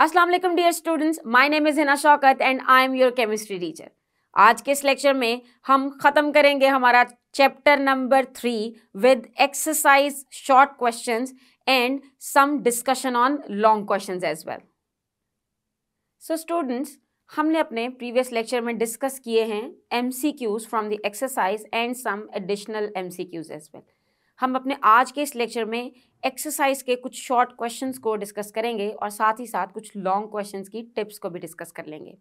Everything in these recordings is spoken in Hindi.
अस्सलाम वालेकुम dear students, my name is Hina Shaukat and I am your chemistry teacher. आज के इस लेक्चर में हम ख़त्म करेंगे हमारा chapter number 3 with exercise short questions and some discussion on long questions as well. So students, हमने अपने प्रीवियस लेक्चर में डिस्कस किए हैं MCQs from the exercise and some additional MCQs as well. हम अपने आज के इस लेक्चर में एक्सरसाइज के कुछ शॉर्ट क्वेश्चंस को डिस्कस करेंगे और साथ ही साथ कुछ लॉन्ग क्वेश्चंस की टिप्स को भी डिस्कस कर लेंगे।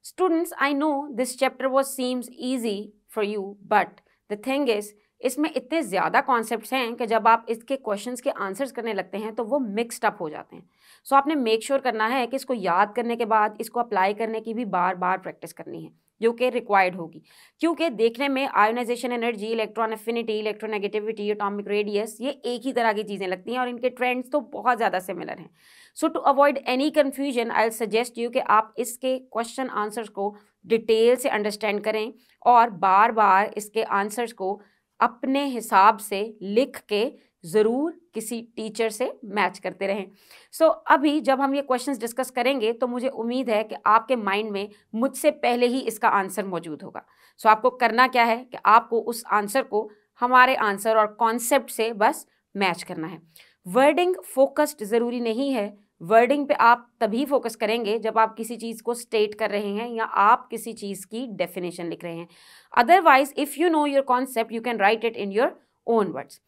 Students, I know this chapter was seems easy for you, but the thing is इसमें इतने ज़्यादा कॉन्सेप्ट्स हैं कि जब आप इसके क्वेश्चंस के आंसर्स करने लगते हैं तो वो मिक्सड अप हो जाते हैं। सो आपने मेक श्योर करना है कि इसको याद करने के बाद इसको अप्लाई करने की भी बार बार प्रैक्टिस करनी है, जो कि रिक्वायर्ड होगी, क्योंकि देखने में ionisation energy, electron affinity, electronegativity, atomic radius ये एक ही तरह की चीज़ें लगती हैं और इनके ट्रेंड्स तो बहुत ज़्यादा सिमिलर हैं। So to avoid any confusion I suggest you कि आप इसके क्वेश्चन आंसर्स को डिटेल से अंडरस्टैंड करें और बार बार इसके आंसर्स को अपने हिसाब से लिख के ज़रूर किसी टीचर से मैच करते रहें। सो अभी जब हम ये क्वेश्चंस डिस्कस करेंगे तो मुझे उम्मीद है कि आपके माइंड में मुझसे पहले ही इसका आंसर मौजूद होगा। सो आपको करना क्या है कि आपको उस आंसर को हमारे आंसर और कॉन्सेप्ट से बस मैच करना है। वर्डिंग फोकस्ड ज़रूरी नहीं है। वर्डिंग पे आप तभी फोकस करेंगे जब आप किसी चीज़ को स्टेट कर रहे हैं या आप किसी चीज़ की डेफिनेशन लिख रहे हैं। Otherwise if you know your concept you can write it in your own words.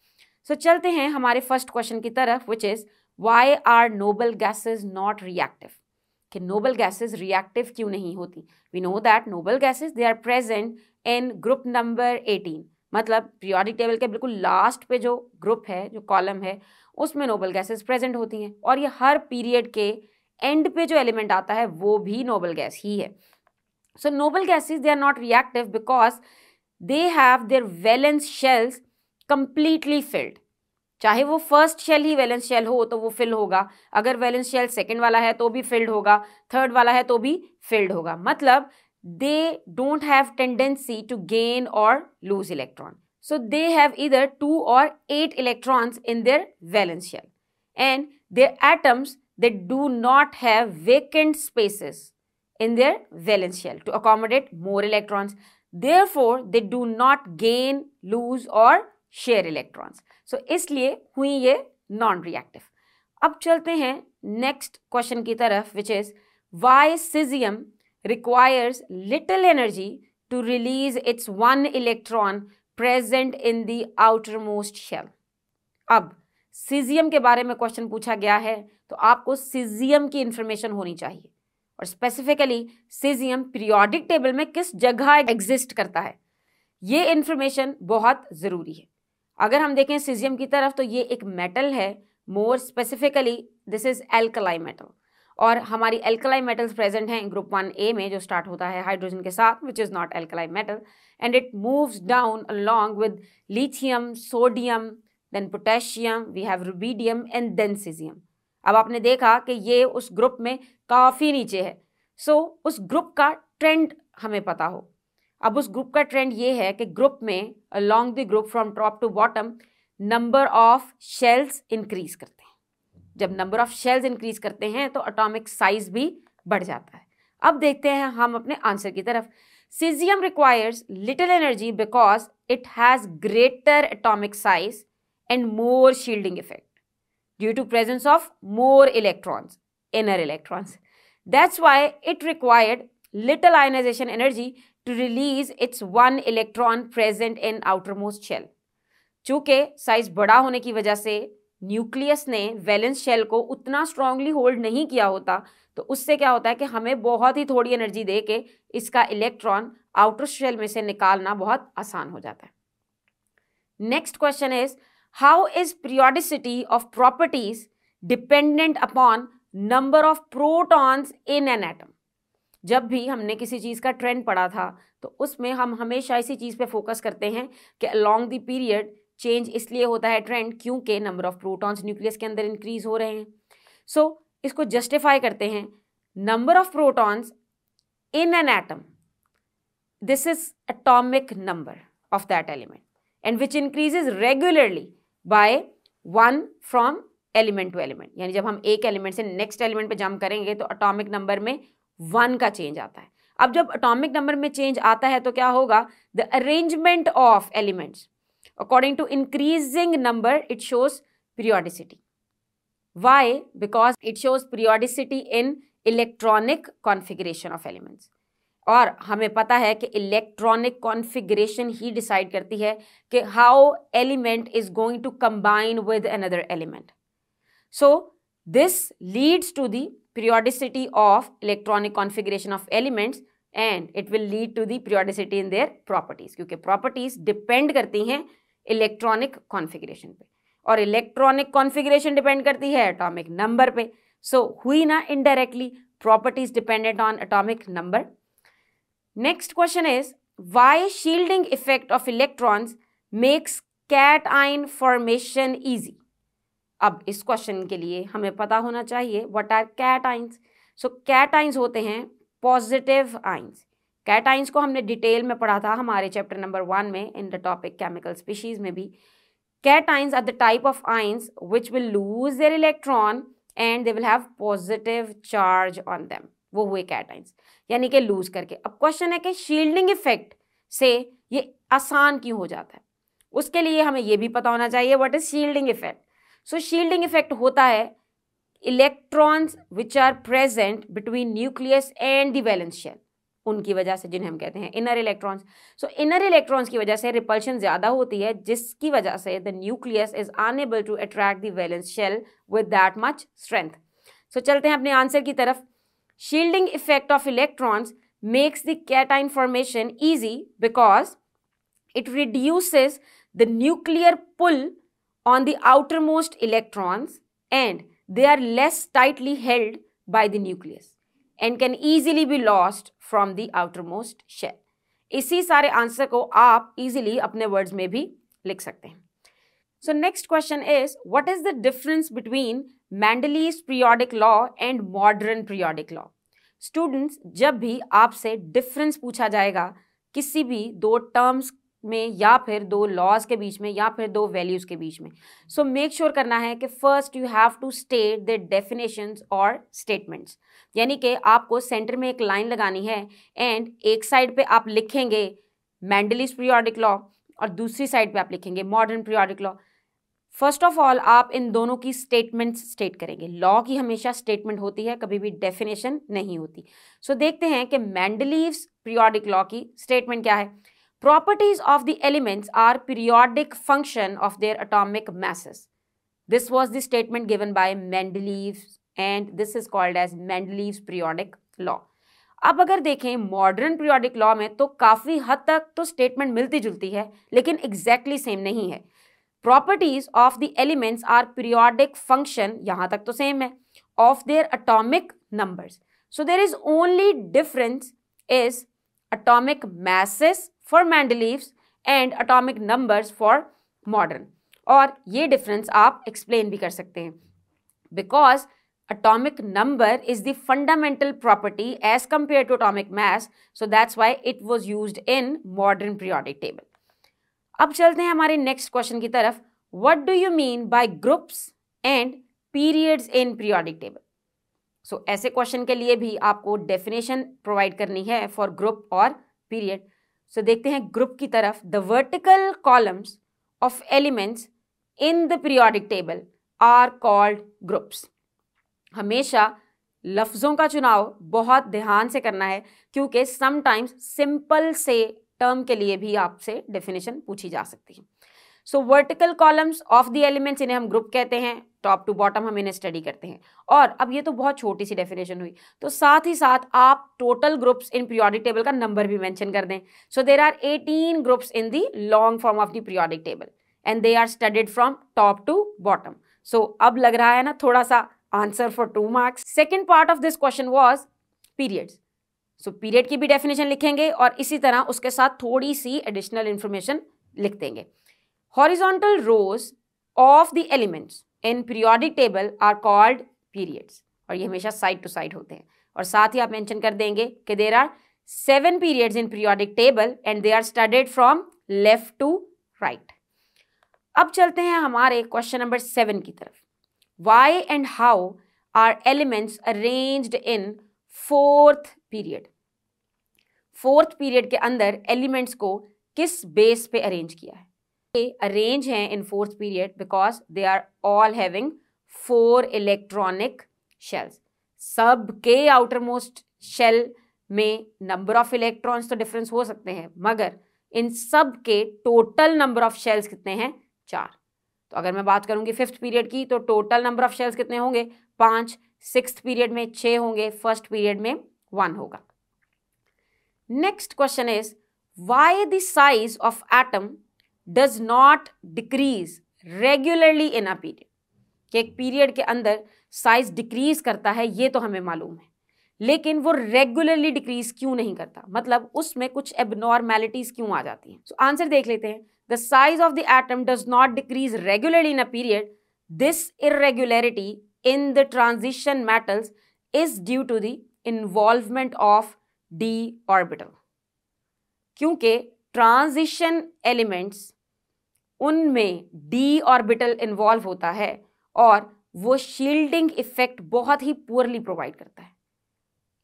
So चलते हैं हमारे फर्स्ट क्वेश्चन की तरफ, which is why are noble gases not reactive. कि नोबल गैसेज रिएक्टिव क्यों नहीं होती। We know that noble gases they are present in group number 18, मतलब पीरियोडिक टेबल के बिल्कुल लास्ट पे जो ग्रुप है, जो कॉलम है, उसमें नोबल गैसेज प्रेजेंट होती हैं और ये हर पीरियड के एंड पे जो एलिमेंट आता है वो भी नोबल गैस ही है। So noble gases they are not reactive because they have their valence shells completely filled. चाहे वो फर्स्ट शेल ही वैलेंस शेल हो तो वो फिल होगा, अगर वैलेंस शेल सेकंड वाला है तो भी फिल्ड होगा, थर्ड वाला है तो भी फिल्ड होगा। मतलब they don't have tendency to gain or lose electron. So they have either 2 or 8 electrons in their valence shell. And their atoms, they do not have vacant spaces in their valence shell to accommodate more electrons. Therefore, they do not gain, lose or share electrons. So इसलिए हुई ये non-reactive. अब चलते हैं next question की तरफ, which is why cesium requires little energy to release its one electron present in the outermost shell. अब सीजियम के बारे में क्वेश्चन पूछा गया है तो आपको सीजियम की इंफॉर्मेशन होनी चाहिए और स्पेसिफिकली सीजियम पीरियोडिक टेबल में किस जगह एग्जिस्ट करता है, ये इंफॉर्मेशन बहुत ज़रूरी है। अगर हम देखें सीजियम की तरफ तो ये एक मेटल है, more specifically this is alkali metal, और हमारी एल्कलाई मेटल्स प्रेजेंट हैं ग्रुप 1A में जो स्टार्ट होता है हाइड्रोजन के साथ, which is not alkali metal, and it moves down along with lithium, sodium, then potassium, we have rubidium and then caesium. अब आपने देखा कि ये उस ग्रुप में काफ़ी नीचे है। सो उस ग्रुप का ट्रेंड हमें पता हो। अब उस ग्रुप का ट्रेंड ये है कि ग्रुप में along the group from top to bottom number of shells increase करते हैं। जब नंबर ऑफ शेल्स इंक्रीज करते हैं तो एटॉमिक साइज भी बढ़ जाता है। अब देखते हैं हम अपने आंसर की तरफ। Caesium requires little energy because it has greater atomic size and more shielding effect due to presence of more electrons, inner electrons. That's why it required little ionisation energy to release its one electron present in outermost shell. चूंकि साइज बड़ा होने की वजह से न्यूक्लियस ने वैलेंस शेल को उतना स्ट्रांगली होल्ड नहीं किया होता, तो उससे क्या होता है कि हमें बहुत ही थोड़ी एनर्जी दे के इसका इलेक्ट्रॉन आउटर शेल में से निकालना बहुत आसान हो जाता है। Next question is how is periodicity of properties dependent upon number of protons in an atom. जब भी हमने किसी चीज़ का ट्रेंड पढ़ा था तो उसमें हम हमेशा इसी चीज़ पे फोकस करते हैं कि अलॉन्ग द पीरियड चेंज इसलिए होता है ट्रेंड क्योंकि नंबर ऑफ प्रोटॉन्स न्यूक्लियस के अंदर इंक्रीज हो रहे हैं। सो इसको जस्टिफाई करते हैं, number of protons in an atom, this is atomic number of that element and which increases regularly by 1 from element to element, यानी जब हम एक एलिमेंट से नेक्स्ट एलिमेंट पे जंप करेंगे तो एटॉमिक नंबर में 1 का चेंज आता है। अब जब एटॉमिक नंबर में चेंज आता है तो क्या होगा, the arrangement of elements according to increasing number it shows periodicity. Why? Because it shows periodicity in electronic configuration of elements. और हमें पता है कि इलेक्ट्रॉनिक कॉन्फ़िगरेशन ही डिसाइड करती है कि how element is going to combine with another element. So this leads to the periodicity of electronic configuration of elements and it will lead to the periodicity in their properties, क्योंकि properties depend करती हैं electronic configuration पे और electronic configuration depend करती है atomic number पे। So हुई ना indirectly properties dependent on atomic number। Next question is why shielding effect of electrons makes cation formation easy। अब इस क्वेश्चन के लिए हमें पता होना चाहिए what are cations. So cations होते हैं पॉजिटिव आइंस। कैटाइंस को हमने डिटेल में पढ़ा था हमारे चैप्टर नंबर 1 में in the topic chemical species में भी। Cations are the type of ions which will lose their electron and they will have positive charge on them, वो हुए कैटाइंस, यानी कि लूज करके। अब क्वेश्चन है कि शील्डिंग इफेक्ट से ये आसान क्यों हो जाता है, उसके लिए हमें ये भी पता होना चाहिए what is shielding effect. So shielding effect होता है electrons which are present between nucleus and the valence shell, उनकी वजह से, जिन्हें हम कहते हैं inner electrons. So inner electrons की वजह से रिपल्शन ज़्यादा होती है, जिसकी वजह से the nucleus is unable to attract the valence shell with that much strength. So चलते हैं अपने आंसर की तरफ। Shielding effect of electrons makes the cation formation easy because it reduces the nuclear pull on the outermost electrons and they are less tightly held by the nucleus and can easily be lost from the outermost shell। इसी सारे आंसर को आप easily अपने वर्ड्स में भी लिख सकते हैं। So next question is what is the difference between Mendeleev's periodic law and modern periodic law? Students, जब भी आपसे difference पूछा जाएगा किसी भी दो terms में या फिर दो लॉज के बीच में या फिर दो वैल्यूज के बीच में, सो मेक श्योर करना है कि first you have to state the definitions और स्टेटमेंट्स, यानी कि आपको सेंटर में एक लाइन लगानी है एंड एक साइड पे आप लिखेंगे मेंडलीव्स पीरियोडिक लॉ और दूसरी साइड पे आप लिखेंगे modern periodic law. First of all आप इन दोनों की स्टेटमेंट्स स्टेट करेंगे। लॉ की हमेशा स्टेटमेंट होती है, कभी भी डेफिनेशन नहीं होती। सो देखते हैं कि मेंडलीव्स पीरियोडिक लॉ की स्टेटमेंट क्या है। Properties of the elements are periodic function of their atomic masses. This was the statement given by Mendeleev and this is called as Mendeleev's periodic law. अब अगर देखें मॉडर्न पीरियोडिक लॉ में तो काफ़ी हद तक तो स्टेटमेंट मिलती जुलती है लेकिन एग्जैक्टली सेम नहीं है। Properties of the elements are periodic function, यहाँ तक तो सेम है, of their atomic numbers. So there is only difference is atomic masses for Mendeleev's and atomic numbers for modern। और ये डिफरेंस आप एक्सप्लेन भी कर सकते हैं because atomic number is the fundamental property as compared to atomic mass, so that's why it was used in modern periodic table। अब चलते हैं हमारे नेक्स्ट क्वेश्चन की तरफ। What do you mean by groups and periods in periodic table? सो ऐसे क्वेश्चन के लिए भी आपको डेफिनेशन प्रोवाइड करनी है फॉर ग्रुप और पीरियड। सो देखते हैं ग्रुप की तरफ। The vertical columns of elements in the periodic table are called groups. हमेशा लफ्ज़ों का चुनाव बहुत ध्यान से करना है क्योंकि समटाइम्स सिंपल से टर्म के लिए भी आपसे डेफिनेशन पूछी जा सकती है। सो vertical columns of the elements, इन्हें हम ग्रुप कहते हैं। टॉप टू बॉटम हम इन्हें स्टडी करते हैं। और अब ये तो बहुत छोटी सी डेफिनेशन हुई, तो साथ ही साथ आप total groups in periodic table का नंबर भी मेंशन कर दें। So there are 18 groups in the long form of the periodic table and they are studied from top to bottom. So अब लग रहा है ना थोड़ा सा answer for 2 marks. Second part of this question was periods. So period की भी डेफिनेशन लिखेंगे और इसी तरह उसके साथ थोड़ी सी एडिशनल इंफॉर्मेशन लिख देंगे। Horizontal rows of the elements in periodic table are called periods, और ये हमेशा साइड टू साइड होते हैं। और साथ ही आप मेंशन कर देंगे कि there are 7 periods in periodic table and they are studied from left to right. अब चलते हैं हमारे क्वेश्चन नंबर 7 की तरफ। Why and how are elements arranged in fourth period. Fourth period के अंदर एलिमेंट्स को किस बेस पे अरेंज किया है? ये अरेंज हैं in fourth period because they are all having 4 electronic shells. सबके आउटर मोस्ट शेल में नंबर ऑफ इलेक्ट्रॉन्स तो डिफरेंस हो सकते हैं, मगर इन सब के टोटल नंबर ऑफ शेल्स कितने हैं? 4। तो अगर मैं बात करूंगी फिफ्थ पीरियड की तो टोटल नंबर ऑफ शेल्स कितने होंगे? 5। सिक्स्थ पीरियड में 6 होंगे, फर्स्ट पीरियड में 1 होगा। Next question is why the size of atom does not decrease regularly in a period. कि एक पीरियड के अंदर साइज डिक्रीज करता है ये तो हमें मालूम है, लेकिन वो रेगुलरली डिक्रीज क्यों नहीं करता? मतलब उसमें कुछ एबनॉर्मैलिटीज क्यों आ जाती हैं? सो आंसर देख लेते हैं। The size of the atom does not decrease regularly in a period. This irregularity in the transition metals is due to the involvement of d orbital। क्योंकि ट्रांजिशन एलिमेंट्स उनमें d ऑर्बिटल इन्वॉल्व होता है और वो शील्डिंग इफेक्ट बहुत ही पुअरली प्रोवाइड करता है।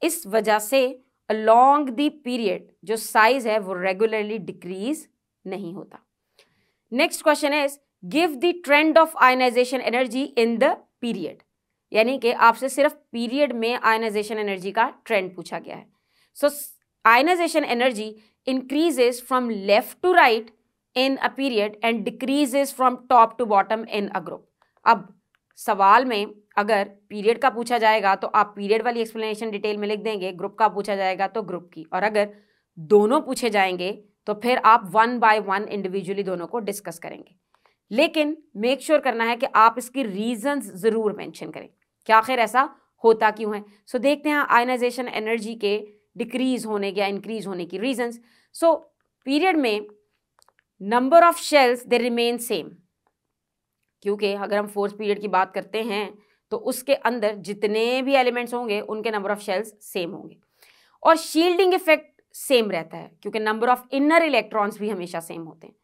इस वजह से अलोंग द पीरियड जो साइज है वो रेगुलरली डिक्रीज नहीं होता। Next question is give the trend of ionisation energy in the period. यानी कि आपसे सिर्फ पीरियड में आयनाइजेशन एनर्जी का ट्रेंड पूछा गया है। So ionisation energy increases from left to right in a period and decreases from top to bottom in a group. अब सवाल में अगर पीरियड का पूछा जाएगा तो आप पीरियड वाली एक्सप्लेनेशन डिटेल में लिख देंगे, ग्रुप का पूछा जाएगा तो ग्रुप की, और अगर दोनों पूछे जाएंगे तो फिर आप 1 बाय 1 इंडिविजुअली दोनों को डिस्कस करेंगे। लेकिन मेक श्योर करना है कि आप इसकी रीजंस जरूर मेंशन करें कि आखिर ऐसा होता क्यों है। सो देखते हैं आयनाइजेशन एनर्जी के डिक्रीज होने या इंक्रीज होने की रीजंस। सो पीरियड में number of shells they remain same, क्योंकि अगर हम फोर्थ पीरियड की बात करते हैं तो उसके अंदर जितने भी एलिमेंट्स होंगे उनके नंबर ऑफ शेल्स सेम होंगे, और शील्डिंग इफेक्ट सेम रहता है क्योंकि नंबर ऑफ इनर इलेक्ट्रॉन्स भी हमेशा सेम होते हैं।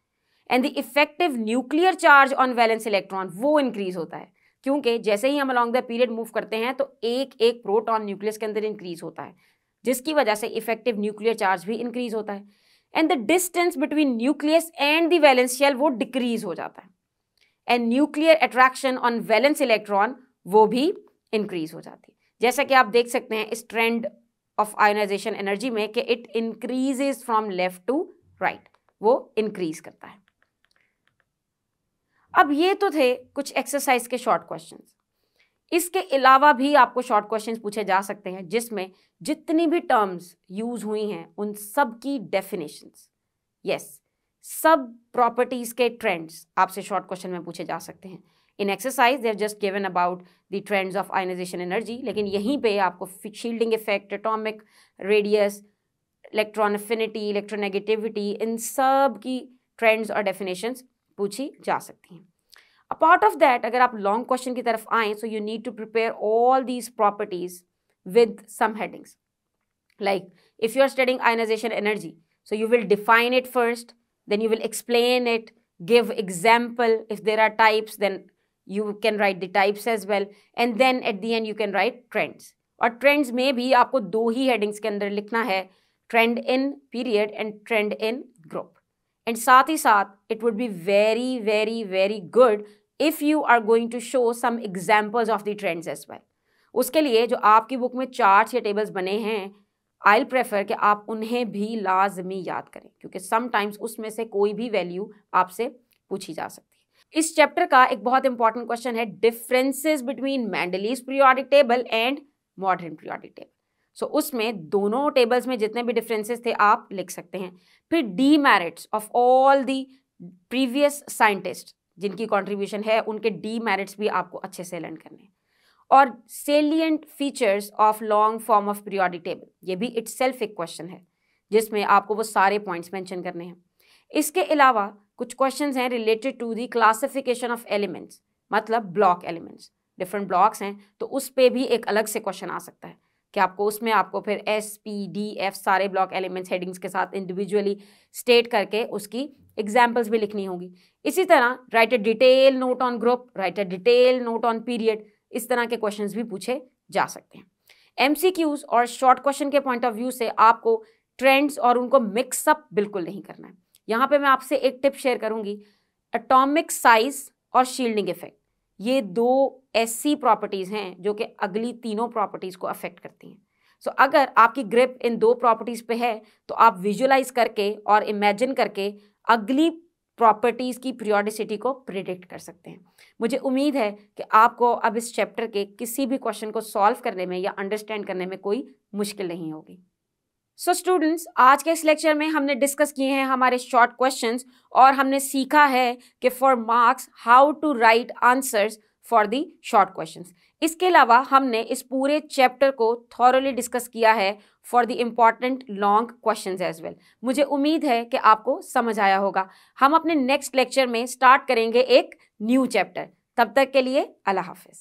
And the effective nuclear charge on valence electron वो इंक्रीज होता है, क्योंकि जैसे ही हम अलोंग द पीरियड मूव करते हैं तो एक एक प्रोटॉन न्यूक्लियस के अंदर इंक्रीज होता है, जिसकी वजह से इफेक्टिव न्यूक्लियर चार्ज भी इंक्रीज होता है। And the distance between nucleus and the valence shell वो डिक्रीज हो जाता है, and nuclear attraction on valence electron वो भी इंक्रीज हो जाती है। जैसा कि आप देख सकते हैं इस ट्रेंड ऑफ आयनाइजेशन एनर्जी में कि it increases from left to right, वो इंक्रीज करता है। अब ये तो थे कुछ एक्सरसाइज के शॉर्ट क्वेश्चंस। इसके अलावा भी आपको शॉर्ट क्वेश्चंस पूछे जा सकते हैं जिसमें जितनी भी टर्म्स यूज हुई हैं उन सब की डेफिनेशंस, सब प्रॉपर्टीज के ट्रेंड्स आपसे शॉर्ट क्वेश्चन में पूछे जा सकते हैं। In exercise they have just given about the trends of ionisation energy, लेकिन यहीं पे आपको shielding effect, atomic radius, electron affinity, electronegativity, इन सब की ट्रेंड्स और डेफिनेशंस पूछी जा सकती हैं। अपार्ट ऑफ दैट अगर आप लॉन्ग क्वेश्चन की तरफ आएँ so you need to prepare all these properties with some headings, like if you are studying ionisation energy so you will define it first, then you will explain it, give example. If there are types then you can write the types as well, and then at the end you can write trends. और trends में भी आपको 2 ही headings के अंदर लिखना है, trend in period and trend in group. And साथ ही साथ it would be very very very good if you are going to show some examples of the trends as well. उसके लिए जो आपकी बुक में charts या tables बने हैं I'll prefer कि आप उन्हें भी लाजमी याद करें, क्योंकि समटाइम्स उसमें से कोई भी वैल्यू आपसे पूछी जा सकती है। इस चैप्टर का एक बहुत इंपॉर्टेंट क्वेश्चन है differences between Mendeleev's periodic table and modern periodic table. So उसमें दोनों टेबल्स में जितने भी डिफरेंसेस थे आप लिख सकते हैं। फिर demerits of all the previous scientist जिनकी कॉन्ट्रीब्यूशन है उनके डीमेरिट्स भी आपको अच्छे से लर्न करने हैं। और salient features of long form of periodic table, ये भी इटसेल्फ एक क्वेश्चन है जिसमें आपको वो सारे पॉइंट्स मेंशन करने हैं। इसके अलावा कुछ क्वेश्चंस हैं related to the classification of elements, मतलब ब्लॉक एलिमेंट्स, डिफरेंट ब्लॉक्स हैं तो उस पर भी एक अलग से क्वेश्चन आ सकता है। कि आपको उसमें आपको फिर एस पी डी एफ सारे ब्लॉक एलिमेंट्स हेडिंग्स के साथ इंडिविजुअली स्टेट करके उसकी एग्जाम्पल्स भी लिखनी होगी। इसी तरह right a detail note on group, right a detail note on period, इस तरह के क्वेश्चंस भी पूछे जा सकते हैं। एमसीक्यूज और शॉर्ट क्वेश्चन के पॉइंट ऑफ व्यू से आपको ट्रेंड्स और उनको मिक्सअप बिल्कुल नहीं करना है। यहाँ पे मैं आपसे एक टिप शेयर करूंगी, एटॉमिक साइज और शील्डिंग इफेक्ट, ये दो ऐसी प्रॉपर्टीज हैं जो कि अगली तीनों प्रॉपर्टीज को अफेक्ट करती हैं। सो अगर आपकी ग्रिप इन दो प्रॉपर्टीज पे है तो आप विजुअलाइज करके और इमेजिन करके अगली प्रॉपर्टीज की पीरियोडिसिटी को प्रिडिक्ट कर सकते हैं। मुझे उम्मीद है कि आपको अब इस चैप्टर के किसी भी क्वेश्चन को सॉल्व करने में या अंडरस्टैंड करने में कोई मुश्किल नहीं होगी। सो स्टूडेंट्स, आज के इस लेक्चर में हमने डिस्कस किए हैं हमारे शॉर्ट क्वेश्चंस और हमने सीखा है कि for marks how to write answers for the short questions. इसके अलावा हमने इस पूरे चैप्टर को थॉरली डिस्कस किया है for the important long questions as well. मुझे उम्मीद है कि आपको समझ आया होगा। हम अपने नेक्स्ट लेक्चर में स्टार्ट करेंगे एक न्यू चैप्टर। तब तक के लिए अल्लाह हाफिज।